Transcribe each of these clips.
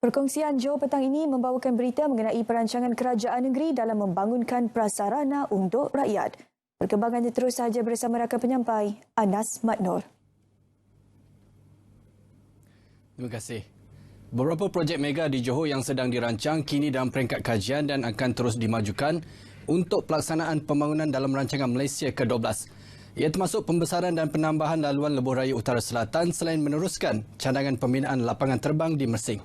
Perkongsian Johor petang ini membawakan berita mengenai perancangan kerajaan negeri dalam membangunkan prasarana untuk rakyat. Perkembangannya terus sahaja bersama rakan penyampai Anas Matnor. Terima kasih. Beberapa projek mega di Johor yang sedang dirancang kini dalam peringkat kajian dan akan terus dimajukan untuk pelaksanaan pembangunan dalam rancangan Malaysia ke-12. Ia termasuk pembesaran dan penambahan laluan lebuh raya Utara Selatan selain meneruskan cadangan pembinaan lapangan terbang di Mersing.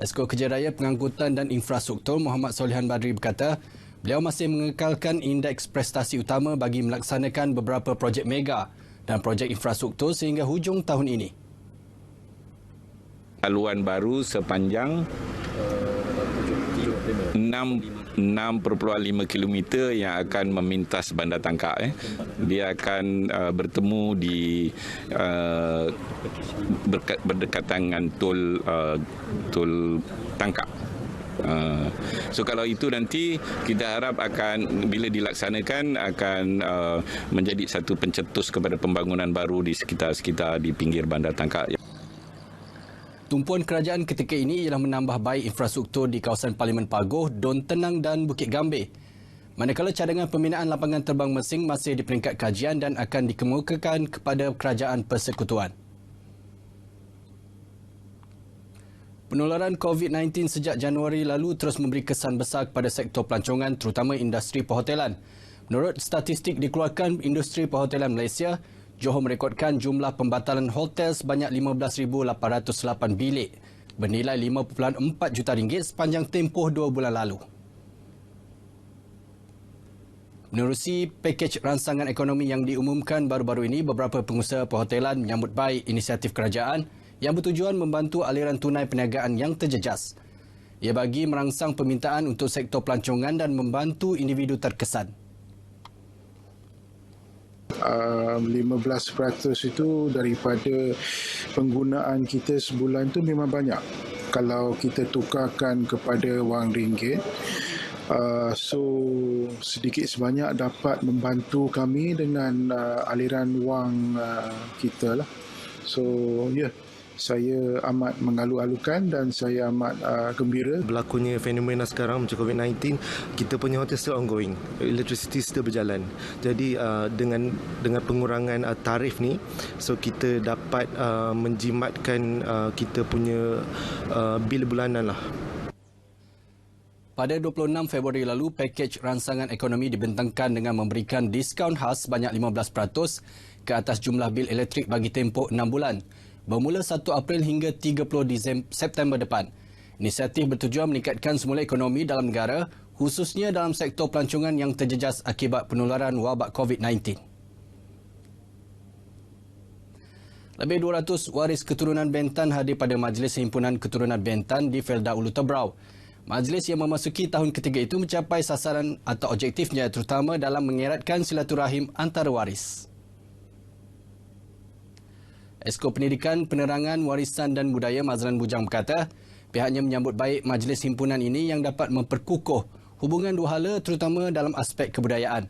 Esko Kerjaya Pengangkutan dan Infrastruktur Muhammad Solihan Badri berkata, beliau masih mengekalkan indeks prestasi utama bagi melaksanakan beberapa projek mega dan projek infrastruktur sehingga hujung tahun ini. Laluan baru sepanjang 6,5 km yang akan memintas Bandar Tangkak. Dia akan bertemu di berdekatan dengan tol Tangkak. So kalau itu nanti kita harap akan bila dilaksanakan akan menjadi satu pencetus kepada pembangunan baru di sekitar di pinggir Bandar Tangkak. Tumpuan kerajaan ketika ini ialah menambah baik infrastruktur di kawasan Parlimen Pagoh, Don Tenang dan Bukit Gambir. Manakala cadangan pembinaan lapangan terbang Mersing masih di peringkat kajian dan akan dikemukakan kepada Kerajaan Persekutuan. Penularan COVID-19 sejak Januari lalu terus memberi kesan besar kepada sektor pelancongan terutama industri perhotelan. Menurut statistik dikeluarkan Industri Perhotelan Malaysia, Johor merekodkan jumlah pembatalan hotel sebanyak 15,808 bilik bernilai 5.4 juta ringgit sepanjang tempoh 2 bulan lalu. Menerusi pakej rangsangan ekonomi yang diumumkan baru-baru ini, beberapa pengusaha perhotelan menyambut baik inisiatif kerajaan yang bertujuan membantu aliran tunai perniagaan yang terjejas. Ia bagi merangsang permintaan untuk sektor pelancongan dan membantu individu terkesan. 15% itu daripada penggunaan kita sebulan tu memang banyak. Kalau kita tukarkan kepada wang ringgit, so sedikit sebanyak dapat membantu kami dengan aliran wang kita lah. So saya amat mengalu-alukan dan saya amat gembira. Berlakunya fenomena sekarang macam COVID-19, kita punya hotel still ongoing, electricity still berjalan. Jadi dengan pengurangan tarif ni, so kita dapat menjimatkan kita punya bil bulanan lah. Pada 26 Februari lalu, pakej rangsangan ekonomi dibentangkan dengan memberikan diskaun khas sebanyak 15% ke atas jumlah bil elektrik bagi tempoh 6 bulan. Bermula 1 April hingga 30 September depan. Inisiatif bertujuan meningkatkan semula ekonomi dalam negara, khususnya dalam sektor pelancongan yang terjejas akibat penularan wabak COVID-19. Lebih 200 waris keturunan Bentan hadir pada Majlis Himpunan Keturunan Bentan di Felda Ulu Tebrau. Majlis yang memasuki tahun ketiga itu mencapai sasaran atau objektifnya terutama dalam mengeratkan silaturahim antara waris. Esko Pendidikan, Penerangan, Warisan dan Budaya Mazlan Bujang berkata, pihaknya menyambut baik majlis himpunan ini yang dapat memperkukuh hubungan dua hala terutama dalam aspek kebudayaan.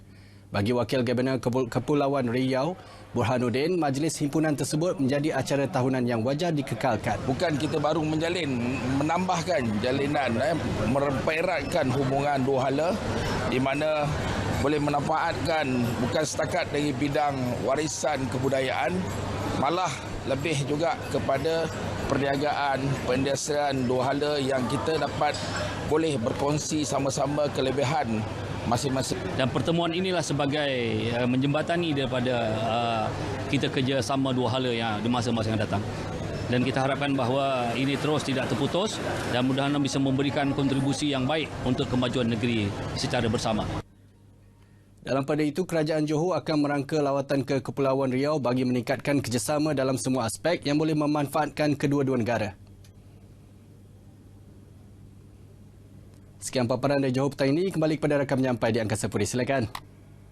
Bagi Wakil Gabenor Kepulauan Riau, Burhanuddin, majlis himpunan tersebut menjadi acara tahunan yang wajar dikekalkan. Bukan kita baru menambahkan jalinan, mempereratkan hubungan dua hala di mana boleh memanfaatkan bukan setakat dari bidang warisan kebudayaan, malah lebih juga kepada perniagaan, perindustrian dua hala yang kita dapat boleh berkongsi sama-sama kelebihan masing-masing. Dan pertemuan inilah sebagai menjembatani daripada kita kerjasama dua hala yang di masa-masa yang datang. Dan kita harapkan bahawa ini terus tidak terputus dan mudah-mudahan bisa memberikan kontribusi yang baik untuk kemajuan negeri secara bersama. Dalam pada itu, Kerajaan Johor akan merangka lawatan ke Kepulauan Riau bagi meningkatkan kerjasama dalam semua aspek yang boleh memanfaatkan kedua-dua negara. Sekian paparan dari Johor petang ini. Kembali kepada rakan penyampai di Angkasa Putih. Silakan.